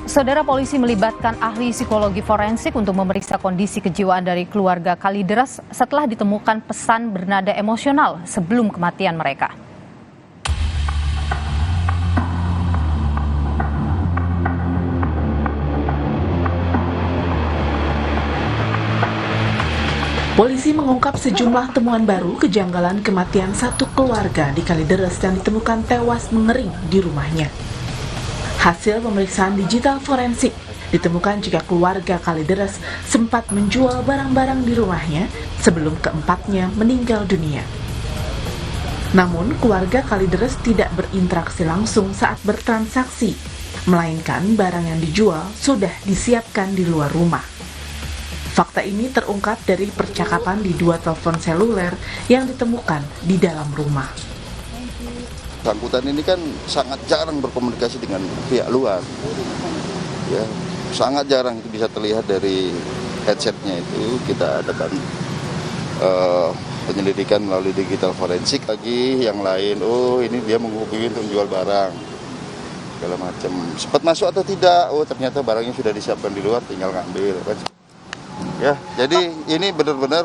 Saudara, polisi melibatkan ahli psikologi forensik untuk memeriksa kondisi kejiwaan dari keluarga Kalideres setelah ditemukan pesan bernada emosional sebelum kematian mereka. Polisi mengungkap sejumlah temuan baru kejanggalan kematian satu keluarga di Kalideres yang ditemukan tewas mengering di rumahnya. Hasil pemeriksaan digital forensik ditemukan jika keluarga Kalideres sempat menjual barang-barang di rumahnya sebelum keempatnya meninggal dunia. Namun, keluarga Kalideres tidak berinteraksi langsung saat bertransaksi, melainkan barang yang dijual sudah disiapkan di luar rumah. Fakta ini terungkap dari percakapan di 2 telepon seluler yang ditemukan di dalam rumah. Bersangkutan ini kan sangat jarang berkomunikasi dengan pihak luar, ya sangat jarang, itu bisa terlihat dari headsetnya itu. Kita adakan penyelidikan melalui digital forensik. Lagi yang lain, oh ini dia menghubungi untuk menjual barang segala macam, sempat masuk atau tidak, oh ternyata barangnya sudah disiapkan di luar, tinggal ngambil kan. Ya, jadi ini benar-benar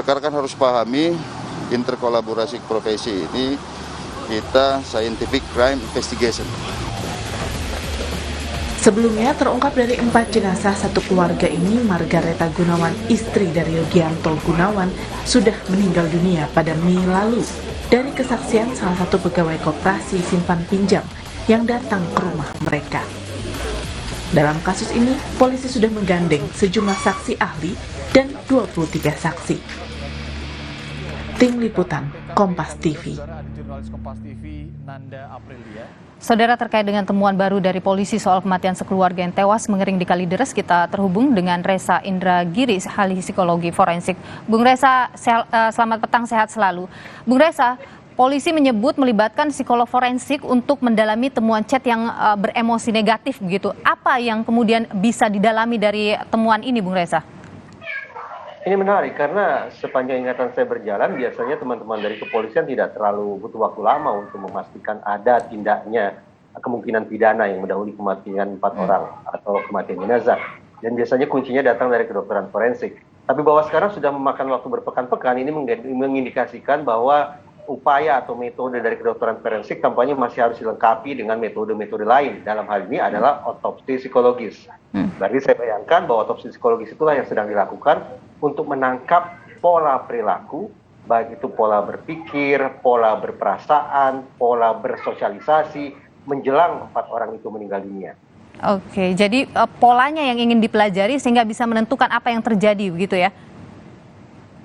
rekan-rekan harus pahami interkolaborasi profesi ini. Kita scientific crime investigation. Sebelumnya terungkap dari 4 jenazah satu keluarga ini, Margareta Gunawan, istri dari Yogianto Gunawan, sudah meninggal dunia pada Mei lalu dari kesaksian salah satu pegawai koperasi simpan pinjam yang datang ke rumah mereka. Dalam kasus ini, polisi sudah menggandeng sejumlah saksi ahli dan 23 saksi. Tim Liputan Kompas TV. Saudara, terkait dengan temuan baru dari polisi soal kematian sekeluarga yang tewas mengering di Kalideres, kita terhubung dengan Reza Indragiri, ahli psikologi forensik. Bung Reza, selamat petang, sehat selalu. Bung Reza, polisi menyebut melibatkan psikolog forensik untuk mendalami temuan chat yang beremosi negatif begitu. Apa yang kemudian bisa didalami dari temuan ini, Bung Reza? Ini menarik karena sepanjang ingatan saya berjalan, biasanya teman-teman dari kepolisian tidak terlalu butuh waktu lama untuk memastikan ada tindaknya kemungkinan pidana yang mendahului kematian 4 orang atau kematian jenazah. Dan biasanya kuncinya datang dari kedokteran forensik. Tapi bahwa sekarang sudah memakan waktu berpekan-pekan, ini mengindikasikan bahwa upaya atau metode dari kedokteran forensik tampaknya masih harus dilengkapi dengan metode-metode lain. Dalam hal ini adalah otopsi psikologis. Berarti saya bayangkan bahwa otopsi psikologis itulah yang sedang dilakukan untuk menangkap pola perilaku, baik itu pola berpikir, pola berperasaan, pola bersosialisasi, menjelang 4 orang itu meninggal dunia. Oke, jadi polanya yang ingin dipelajari sehingga bisa menentukan apa yang terjadi, begitu ya?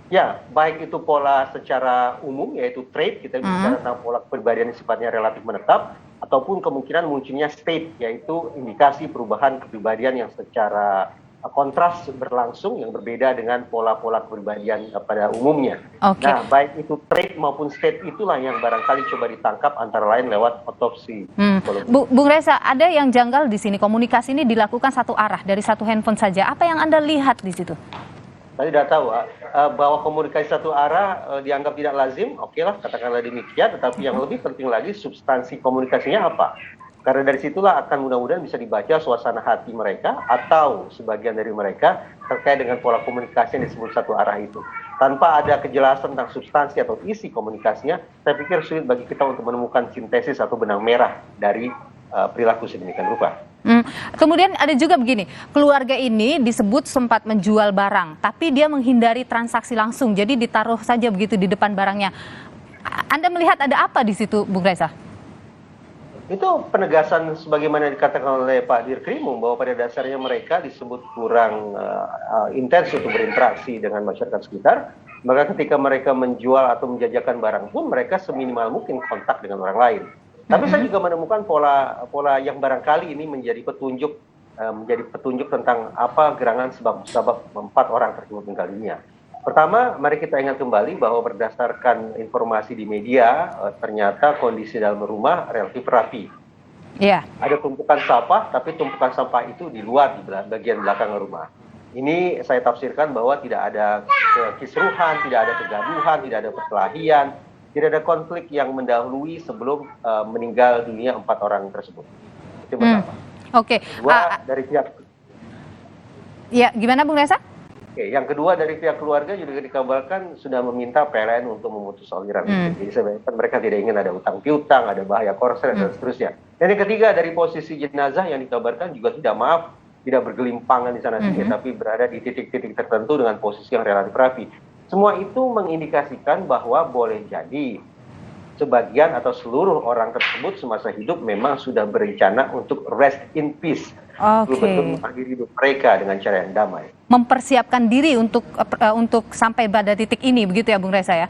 Ya, baik itu pola secara umum, yaitu trait, kita bicara tentang pola kepribadian yang sifatnya relatif menetap, ataupun kemungkinan munculnya state, yaitu indikasi perubahan kepribadian yang secara kontras berlangsung, yang berbeda dengan pola-pola kepribadian pada umumnya. Okay. Nah, baik itu trait maupun state itulah yang barangkali coba ditangkap antara lain lewat otopsi. Bung Reza, ada yang janggal di sini, komunikasi ini dilakukan satu arah dari satu handphone saja. Apa yang Anda lihat di situ? Saya tidak tahu bahwa komunikasi satu arah dianggap tidak lazim, oke lah, katakanlah demikian, tetapi yang lebih penting lagi substansi komunikasinya apa. Karena dari situlah akan mudah-mudahan bisa dibaca suasana hati mereka atau sebagian dari mereka terkait dengan pola komunikasi yang disebut satu arah itu. Tanpa ada kejelasan tentang substansi atau isi komunikasinya, saya pikir sulit bagi kita untuk menemukan sintesis atau benang merah dari perilaku sedemikian rupa. Kemudian ada juga begini, keluarga ini disebut sempat menjual barang, tapi dia menghindari transaksi langsung, jadi ditaruh saja begitu di depan barangnya. Anda melihat ada apa di situ, Bung Reza? Itu penegasan sebagaimana dikatakan oleh Pak Dirkrimum, bahwa pada dasarnya mereka disebut kurang intens untuk berinteraksi dengan masyarakat sekitar. Maka ketika mereka menjual atau menjajakan barang pun, mereka seminimal mungkin kontak dengan orang lain. Tapi saya juga menemukan pola yang barangkali ini menjadi petunjuk tentang apa gerangan sebab 4 orang tersebut meninggal dunia. Pertama, mari kita ingat kembali bahwa berdasarkan informasi di media, ternyata kondisi dalam rumah relatif rapi. Iya. Ada tumpukan sampah, tapi tumpukan sampah itu di luar, di bagian belakang rumah. Ini saya tafsirkan bahwa tidak ada kisruhan, tidak ada kegaduhan, tidak ada perkelahian, tidak ada konflik yang mendahului sebelum meninggal dunia 4 orang tersebut. Itu pertama. Oke. Kedua, dari pihak Ya, gimana Bung Reza? Oke, yang kedua dari pihak keluarga juga dikabarkan sudah meminta PLN untuk memutus aliran listrik. Jadi sebenarnya mereka tidak ingin ada utang piutang, ada bahaya korslet dan seterusnya. Dan yang ketiga dari posisi jenazah yang dikabarkan juga tidak bergelimpangan di sana sini, tapi berada di titik-titik tertentu dengan posisi yang relatif rapi. Semua itu mengindikasikan bahwa boleh jadi sebagian atau seluruh orang tersebut semasa hidup memang sudah berencana untuk rest in peace. Betul-betul mengakhiri hidup mereka dengan cara yang damai. Mempersiapkan diri untuk sampai pada titik ini, begitu ya Bung Reza ya?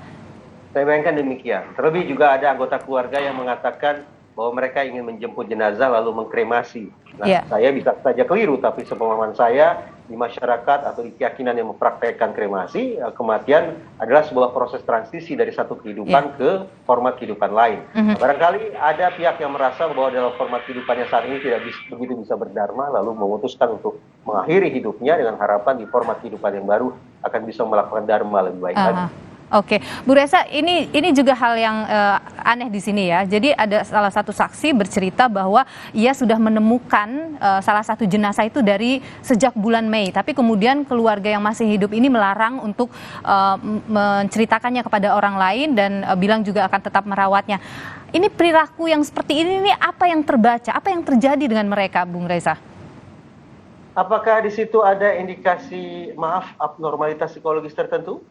Saya bayangkan demikian. Terlebih juga ada anggota keluarga yang mengatakan bahwa mereka ingin menjemput jenazah lalu mengkremasi. Nah, saya bisa saja keliru, tapi sepemahaman saya di masyarakat atau di keyakinan yang mempraktekkan kremasi, kematian adalah sebuah proses transisi dari satu kehidupan ke format kehidupan lain. Barangkali ada pihak yang merasa bahwa dalam format kehidupannya saat ini tidak begitu bisa berdharma, lalu memutuskan untuk mengakhiri hidupnya dengan harapan di format kehidupan yang baru akan bisa melakukan dharma lebih baik lagi. Oke, Bu Reza, ini juga hal yang aneh di sini ya. Jadi ada salah satu saksi bercerita bahwa ia sudah menemukan salah satu jenazah itu dari sejak bulan Mei. Tapi kemudian keluarga yang masih hidup ini melarang untuk menceritakannya kepada orang lain dan bilang juga akan tetap merawatnya. Ini perilaku yang seperti ini apa yang terbaca? Apa yang terjadi dengan mereka, Bung Reza? Apakah di situ ada indikasi abnormalitas psikologis tertentu?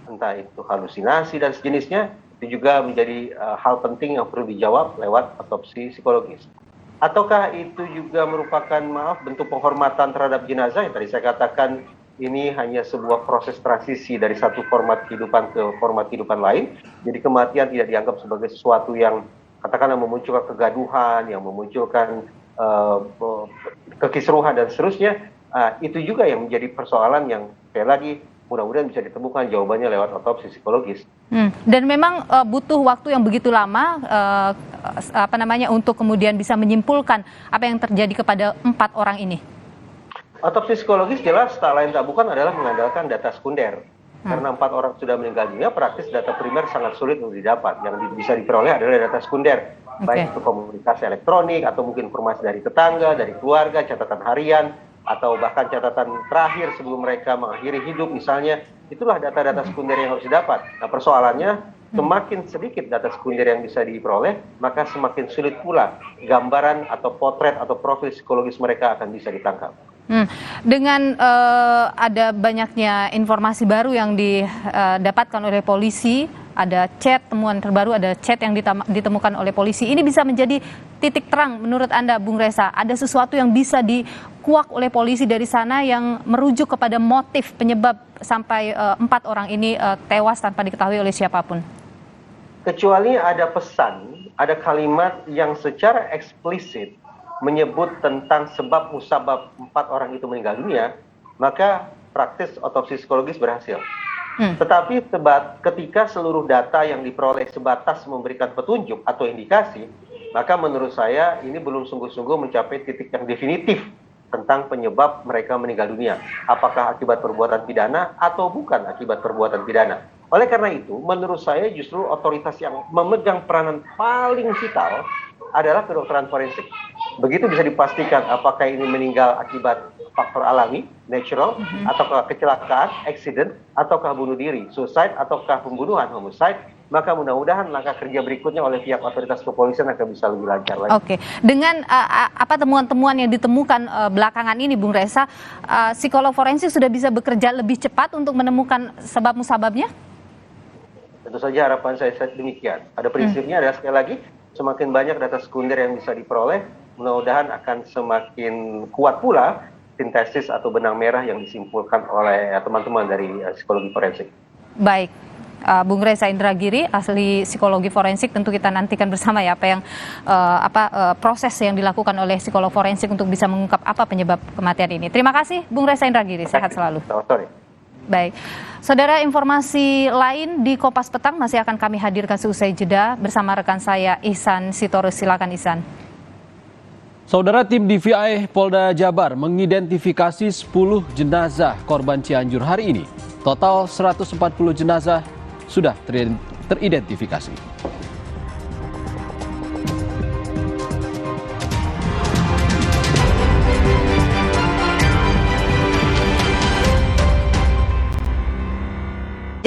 Entah itu halusinasi dan sejenisnya, itu juga menjadi hal penting yang perlu dijawab lewat otopsi psikologis. Ataukah itu juga merupakan bentuk penghormatan terhadap jenazah yang tadi saya katakan ini hanya sebuah proses transisi dari satu format kehidupan ke format kehidupan lain. Jadi kematian tidak dianggap sebagai sesuatu yang katakanlah memunculkan kegaduhan, yang memunculkan kekisruhan dan seterusnya. Itu juga yang menjadi persoalan yang sekali lagi mudah-mudahan bisa ditemukan jawabannya lewat otopsi psikologis. Dan memang butuh waktu yang begitu lama untuk kemudian bisa menyimpulkan apa yang terjadi kepada 4 orang ini. Otopsi psikologis jelas tak lain tak bukan adalah mengandalkan data sekunder. Karena 4 orang sudah meninggal dunia, praktis data primer sangat sulit untuk didapat. Yang bisa diperoleh adalah data sekunder, baik itu komunikasi elektronik atau mungkin informasi dari tetangga, dari keluarga, catatan harian, atau bahkan catatan terakhir sebelum mereka mengakhiri hidup misalnya, itulah data-data sekunder yang harus didapat. Nah persoalannya, semakin sedikit data sekunder yang bisa diperoleh, maka semakin sulit pula gambaran atau potret atau profil psikologis mereka akan bisa ditangkap. Dengan ada banyaknya informasi baru yang didapatkan oleh polisi, ada temuan terbaru, ada chat yang ditemukan oleh polisi. Ini bisa menjadi titik terang menurut Anda, Bung Reza. Ada sesuatu yang bisa dikuak oleh polisi dari sana yang merujuk kepada motif penyebab sampai 4 orang ini tewas tanpa diketahui oleh siapapun. Kecuali ada pesan, ada kalimat yang secara eksplisit menyebut tentang sebab musabab 4 orang itu meninggal dunia, maka praktis otopsi psikologis berhasil. Tetapi ketika seluruh data yang diperoleh sebatas memberikan petunjuk atau indikasi, maka menurut saya ini belum sungguh-sungguh mencapai titik yang definitif tentang penyebab mereka meninggal dunia. Apakah akibat perbuatan pidana atau bukan akibat perbuatan pidana. Oleh karena itu, menurut saya justru otoritas yang memegang peranan paling vital adalah kedokteran forensik. Begitu bisa dipastikan apakah ini meninggal akibat faktor alami, natural, ataukah kecelakaan, accident, ataukah bunuh diri, suicide, ataukah pembunuhan, homicide, maka mudah-mudahan langkah kerja berikutnya oleh pihak otoritas kepolisian akan bisa lebih lancar lagi. Oke, dengan temuan-temuan yang ditemukan belakangan ini, Bung Reza, psikolog forensik sudah bisa bekerja lebih cepat untuk menemukan sebab musababnya? Tentu saja harapan saya demikian. Pada prinsipnya adalah sekali lagi, semakin banyak data sekunder yang bisa diperoleh, mudah-mudahan akan semakin kuat pula sintesis atau benang merah yang disimpulkan oleh teman-teman dari psikologi forensik. Baik, Bung Reza Indragiri, ahli psikologi forensik, tentu kita nantikan bersama ya proses yang dilakukan oleh psikolog forensik untuk bisa mengungkap apa penyebab kematian ini. Terima kasih, Bung Reza Indragiri. Sehat selalu. Selamat sore. Baik, saudara, informasi lain di Kompas Petang masih akan kami hadirkan seusai jeda bersama rekan saya Ihsan Sitorus. Silakan Ihsan. Saudara, tim DVI Polda Jabar mengidentifikasi 10 jenazah korban Cianjur hari ini. Total 140 jenazah sudah teridentifikasi.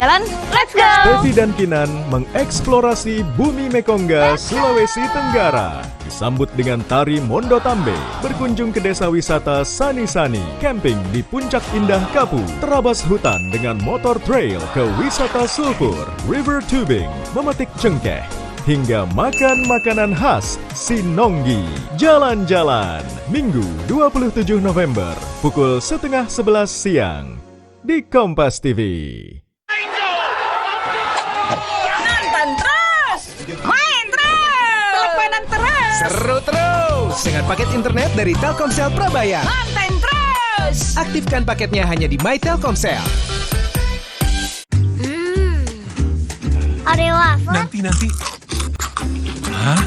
jalan-jalan, let's go! Tevi dan Kinan mengeksplorasi bumi Mekongga, Sulawesi Tenggara. Disambut dengan tari Mondo Tambe, berkunjung ke desa wisata Sani Sani, camping di Puncak Indah Kapu, terabas hutan dengan motor trail ke wisata sulfur, river tubing, memetik cengkeh, hingga makan makanan khas Sinonggi. Jalan-jalan, Minggu 27 November, pukul 10:30 siang, di Kompas TV. Nonton terus, main terus, teleponan terus, seru terus dengan paket internet dari Telkomsel Prabayar. konten terus. Aktifkan paketnya hanya di My Telkomsel. Oreo waffle? Nanti. Hah?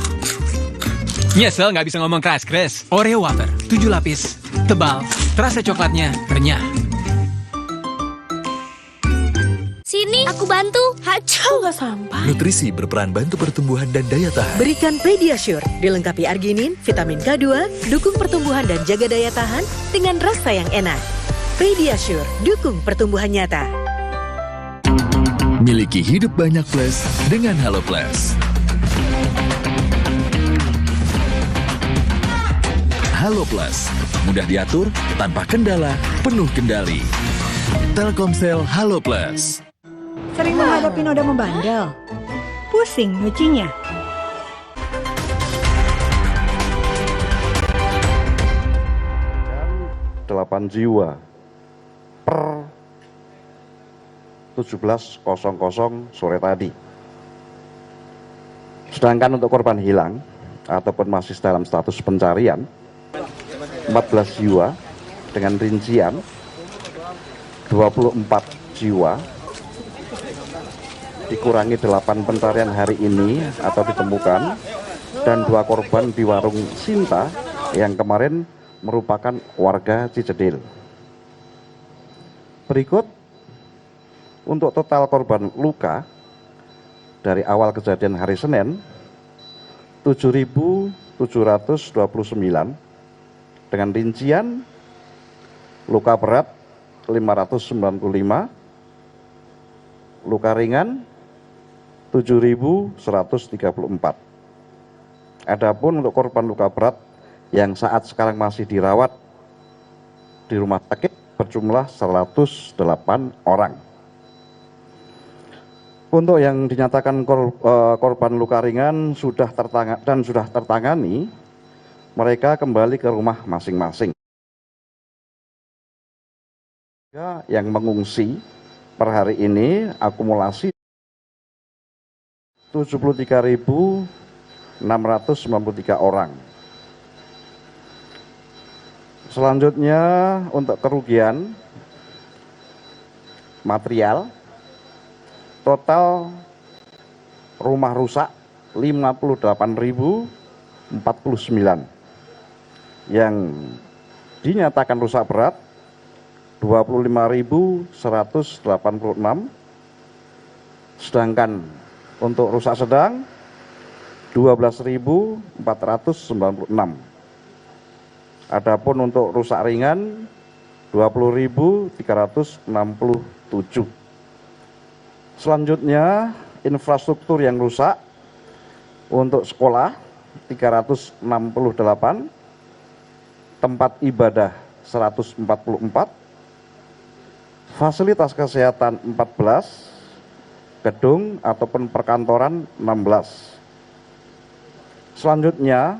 Nyesel nggak bisa ngomong keras-keras. Oreo wafer, 7 lapis, tebal, terasa coklatnya renyah. Sini, aku bantu. Hacau nggak sampah. Nutrisi berperan bantu pertumbuhan dan daya tahan. Berikan Pediasure, dilengkapi arginin, vitamin K2, dukung pertumbuhan dan jaga daya tahan dengan rasa yang enak. Pediasure, dukung pertumbuhan nyata. Miliki hidup banyak plus dengan Halo Plus. Halo Plus, mudah diatur, tanpa kendala, penuh kendali. Telkomsel Halo Plus. Sering menghadapi noda membandel? Pusing nyucinya? 8 jiwa per 17.00 sore tadi. Sedangkan untuk korban hilang ataupun masih dalam status pencarian 14 jiwa dengan rincian 24 jiwa dikurangi 8 pencarian hari ini atau ditemukan, dan 2 korban di warung Sinta yang kemarin merupakan warga Cijedil. Berikut untuk total korban luka dari awal kejadian hari Senin 7.729 dengan rincian luka berat 595, luka ringan 7.134. Adapun untuk korban luka berat yang saat sekarang masih dirawat di rumah sakit berjumlah 108 orang. Untuk yang dinyatakan korban luka ringan sudah tertangani, mereka kembali ke rumah masing-masing. Yang mengungsi per hari ini akumulasi 73.693 orang. Selanjutnya untuk kerugian material, total rumah rusak 58.049, yang dinyatakan rusak berat 25.186, sedangkan untuk rusak sedang 12.496. Adapun untuk rusak ringan 20.367. Selanjutnya infrastruktur yang rusak untuk sekolah 368, tempat ibadah 144, fasilitas kesehatan 14, gedung ataupun perkantoran 16. Selanjutnya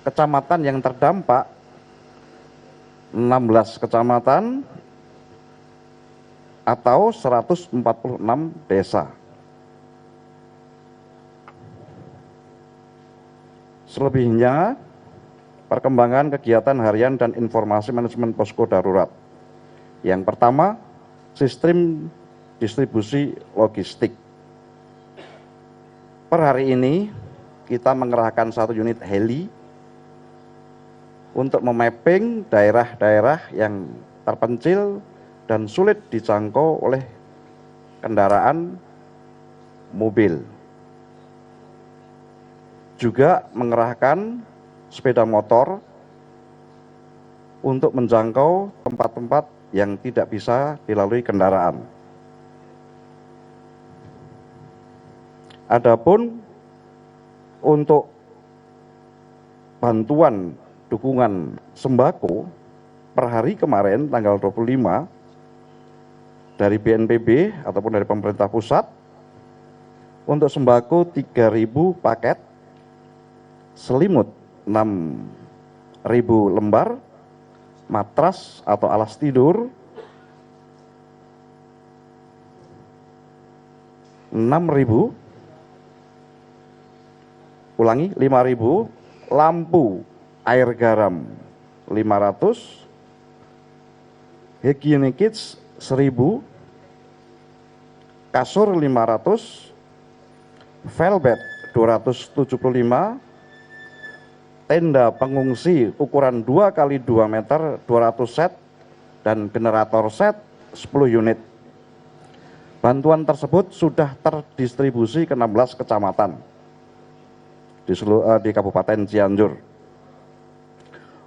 kecamatan yang terdampak 16 kecamatan atau 146 desa. Selebihnya perkembangan kegiatan harian dan informasi manajemen posko darurat. Yang pertama, sistem distribusi logistik. Per hari ini kita mengerahkan 1 unit heli untuk memapping daerah-daerah yang terpencil dan sulit dijangkau oleh kendaraan mobil. Juga mengerahkan sepeda motor untuk menjangkau tempat-tempat yang tidak bisa dilalui kendaraan. Adapun untuk bantuan dukungan sembako per hari kemarin tanggal 25 dari BNPB ataupun dari pemerintah pusat untuk sembako 3.000 paket, selimut 6.000 lembar, matras atau alas tidur 6.000, ulangi 5.000, lampu air garam 500, hygienic kits 1.000, kasur 500, velvet 275, tenda pengungsi ukuran 2x2 meter 200 set, dan generator set 10 unit. Bantuan tersebut sudah terdistribusi ke 16 kecamatan di Kabupaten Cianjur.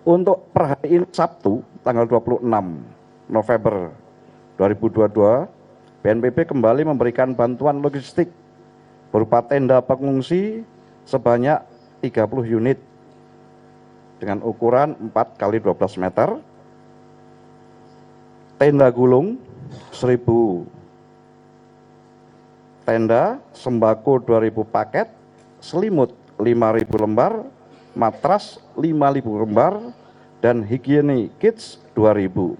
Untuk per hari ini Sabtu tanggal 26 November 2022, BNPB kembali memberikan bantuan logistik berupa tenda pengungsi sebanyak 30 unit dengan ukuran 4x12 meter, tenda gulung 1.000 tenda, sembako 2.000 paket, selimut 5.000 lembar, matras 5.000 lembar, dan hygienic kits 2.000.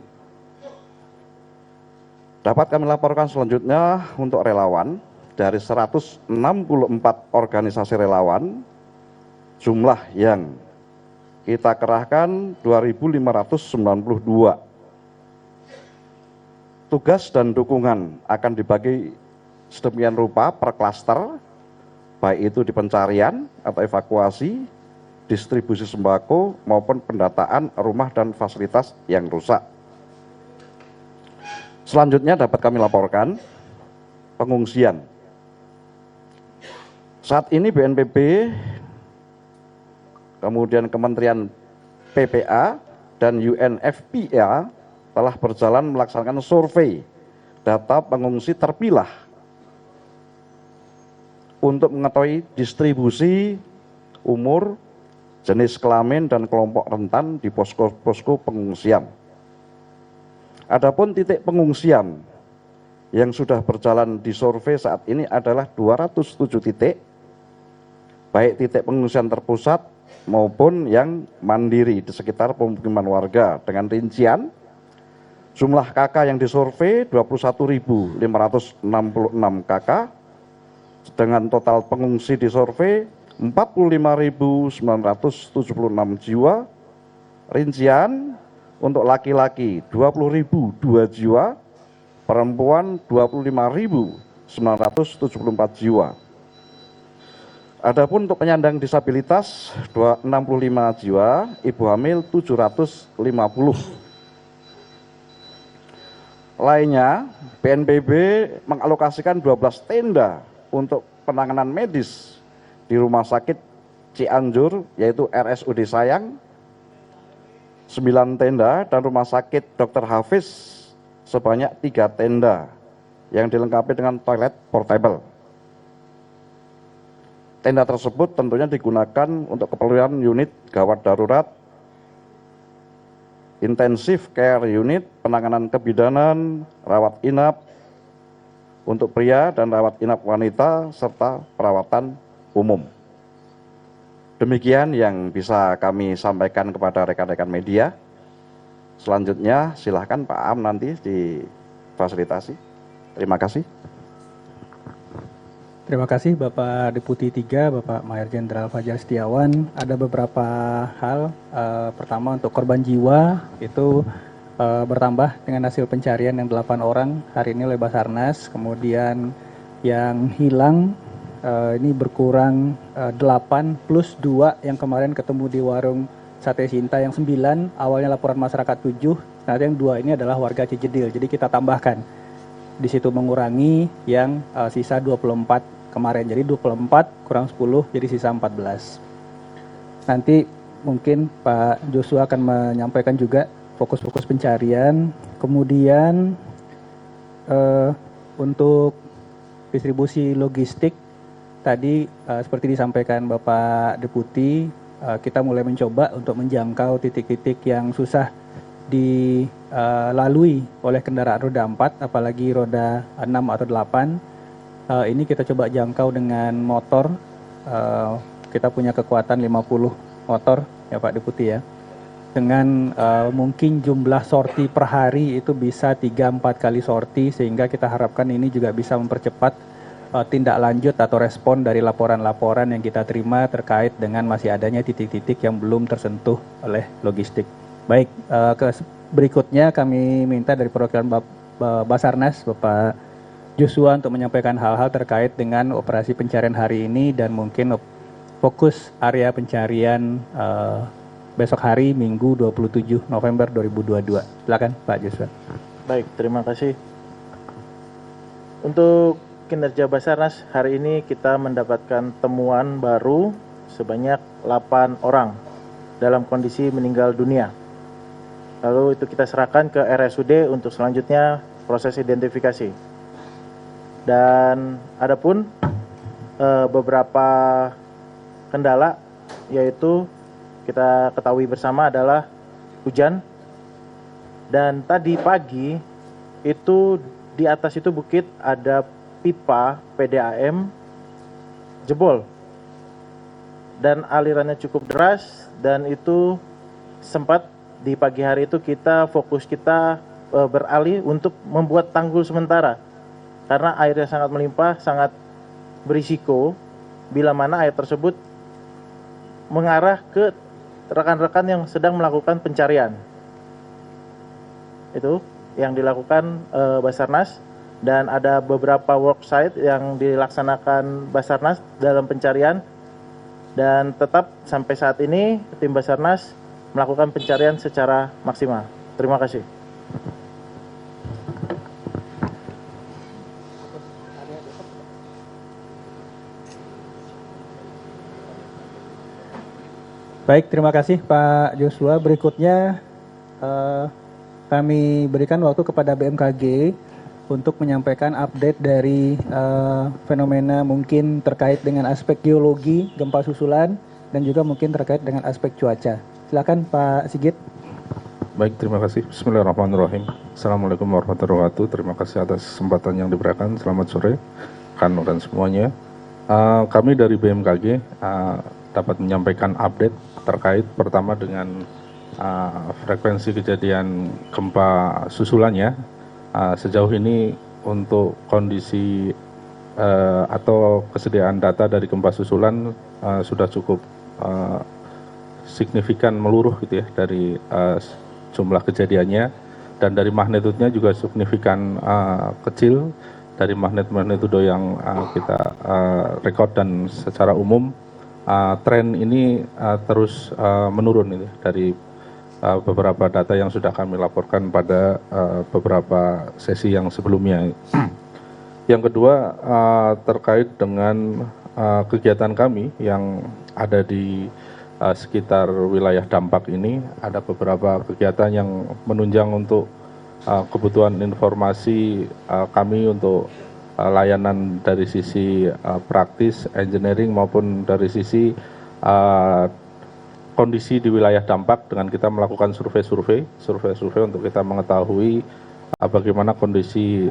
Dapat kami laporkan selanjutnya untuk relawan dari 164 organisasi relawan, jumlah yang kita kerahkan 2.592. Tugas dan dukungan akan dibagi sedemikian rupa per klaster, baik itu di pencarian atau evakuasi, distribusi sembako maupun pendataan rumah dan fasilitas yang rusak. Selanjutnya dapat kami laporkan pengungsian. Saat ini BNPB, kemudian Kementerian PPA dan UNFPA telah berjalan melaksanakan survei data pengungsi terpilah untuk mengetahui distribusi umur, jenis kelamin, dan kelompok rentan di posko-posko pengungsian. Adapun titik pengungsian yang sudah berjalan di survei saat ini adalah 207 titik, baik titik pengungsian terpusat maupun yang mandiri di sekitar pemukiman warga, dengan rincian jumlah KK yang disurvei 21.566 KK, dengan total pengungsi di survei 45.976 jiwa, rincian untuk laki-laki 20.002 jiwa, perempuan 25.974 jiwa. Adapun untuk penyandang disabilitas 65 jiwa, ibu hamil 750. Lainnya, BNPB mengalokasikan 12 tenda untuk penanganan medis di Rumah Sakit Cianjur, yaitu RSUD Sayang 9 tenda, dan Rumah Sakit Dr. Hafiz sebanyak 3 tenda yang dilengkapi dengan toilet portable. Tenda tersebut tentunya digunakan untuk keperluan unit gawat darurat, intensive care unit, penanganan kebidanan, rawat inap untuk pria dan rawat inap wanita, serta perawatan umum. Demikian yang bisa kami sampaikan kepada rekan-rekan media. Selanjutnya silahkan Pak Am nanti difasilitasi. Terima kasih. Terima kasih Bapak Deputi 3, Bapak Mayor Jenderal Fajar Setiawan. Ada beberapa hal. Pertama, untuk korban jiwa itu bertambah dengan hasil pencarian yang 8 orang hari ini oleh Basarnas. Kemudian yang hilang ini berkurang 8 plus 2 yang kemarin ketemu di warung Sate Sinta yang 9, awalnya laporan masyarakat 7, ternyata yang 2 ini adalah warga Cijedil. Jadi kita tambahkan di situ, mengurangi yang sisa 24 kemarin. Jadi 24 kurang 10 jadi sisa 14. Nanti mungkin Pak Joshua akan menyampaikan juga fokus-fokus pencarian. Kemudian untuk distribusi logistik, tadi seperti disampaikan Bapak Deputi, kita mulai mencoba untuk menjangkau titik-titik yang susah dilalui oleh kendaraan roda 4, apalagi roda 6 atau 8. Ini kita coba jangkau dengan motor. Kita punya kekuatan 50 motor ya Pak Deputi ya. Dengan mungkin jumlah sorti per hari itu bisa 3-4 kali sorti, sehingga kita harapkan ini juga bisa mempercepat tindak lanjut atau respon dari laporan-laporan yang kita terima terkait dengan masih adanya titik-titik yang belum tersentuh oleh logistik. Baik, berikutnya kami minta dari perwakilan Basarnas, Bapak Joshua, untuk menyampaikan hal-hal terkait dengan operasi pencarian hari ini dan mungkin fokus area pencarian besok hari Minggu 27 November 2022. Silakan Pak Joshua. Baik, terima kasih. Untuk kinerja Basarnas hari ini kita mendapatkan temuan baru sebanyak 8 orang dalam kondisi meninggal dunia. Lalu itu kita serahkan ke RSUD untuk selanjutnya proses identifikasi. Dan adapun beberapa kendala, yaitu kita ketahui bersama adalah hujan, dan tadi pagi itu di atas itu bukit ada pipa PDAM jebol dan alirannya cukup deras, dan itu sempat di pagi hari itu fokus kita beralih untuk membuat tanggul sementara karena airnya sangat melimpah, sangat berisiko bila mana air tersebut mengarah ke rekan-rekan yang sedang melakukan pencarian. Itu yang dilakukan Basarnas, dan ada beberapa worksite yang dilaksanakan Basarnas dalam pencarian, dan tetap sampai saat ini tim Basarnas melakukan pencarian secara maksimal. Terima kasih. Baik, terima kasih Pak Joshua. Berikutnya kami berikan waktu kepada BMKG untuk menyampaikan update dari fenomena mungkin terkait dengan aspek geologi, gempa susulan, dan juga mungkin terkait dengan aspek cuaca. Silakan Pak Sigit. Baik, terima kasih. Bismillahirrahmanirrahim. Assalamualaikum warahmatullahi wabarakatuh. Terima kasih atas kesempatan yang diberikan. Selamat sore, rekan dan semuanya. Kami dari BMKG dapat menyampaikan update terkait pertama dengan frekuensi kejadian gempa susulannya. Sejauh ini untuk kondisi atau kesediaan data dari gempa susulan sudah cukup signifikan meluruh gitu ya dari jumlah kejadiannya, dan dari magnitudenya juga signifikan kecil dari magnitudo yang kita rekod, dan secara umum tren ini terus menurun ini dari beberapa data yang sudah kami laporkan pada beberapa sesi yang sebelumnya. Yang kedua terkait dengan kegiatan kami yang ada di sekitar wilayah dampak ini, ada beberapa kegiatan yang menunjang untuk kebutuhan informasi kami untuk layanan dari sisi praktis, engineering, maupun dari sisi kondisi di wilayah dampak, dengan kita melakukan survei untuk kita mengetahui bagaimana kondisi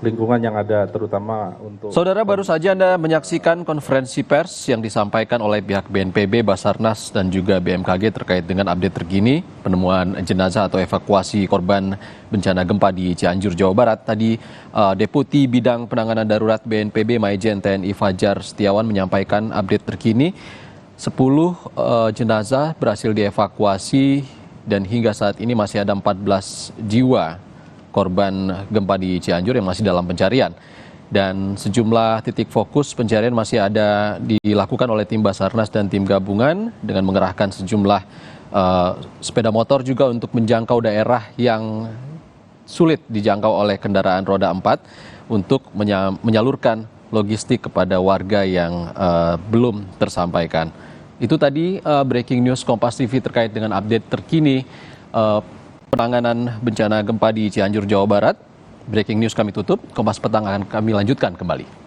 lingkungan yang ada, terutama untuk... Saudara, baru saja Anda menyaksikan konferensi pers yang disampaikan oleh pihak BNPB, Basarnas, dan juga BMKG terkait dengan update terkini penemuan jenazah atau evakuasi korban bencana gempa di Cianjur, Jawa Barat. Tadi Deputi Bidang Penanganan Darurat BNPB Maijen TNI Fajar Setiawan menyampaikan update terkini. 10 jenazah berhasil dievakuasi dan hingga saat ini masih ada 14 jiwa korban gempa di Cianjur yang masih dalam pencarian. Dan sejumlah titik fokus pencarian masih ada dilakukan oleh tim Basarnas dan tim gabungan dengan mengerahkan sejumlah sepeda motor juga untuk menjangkau daerah yang sulit dijangkau oleh kendaraan roda 4 untuk menyalurkan logistik kepada warga yang belum tersampaikan. Itu tadi breaking news Kompas TV terkait dengan update terkini penanganan bencana gempa di Cianjur, Jawa Barat. Breaking news kami tutup, Kompas Petang akan kami lanjutkan kembali.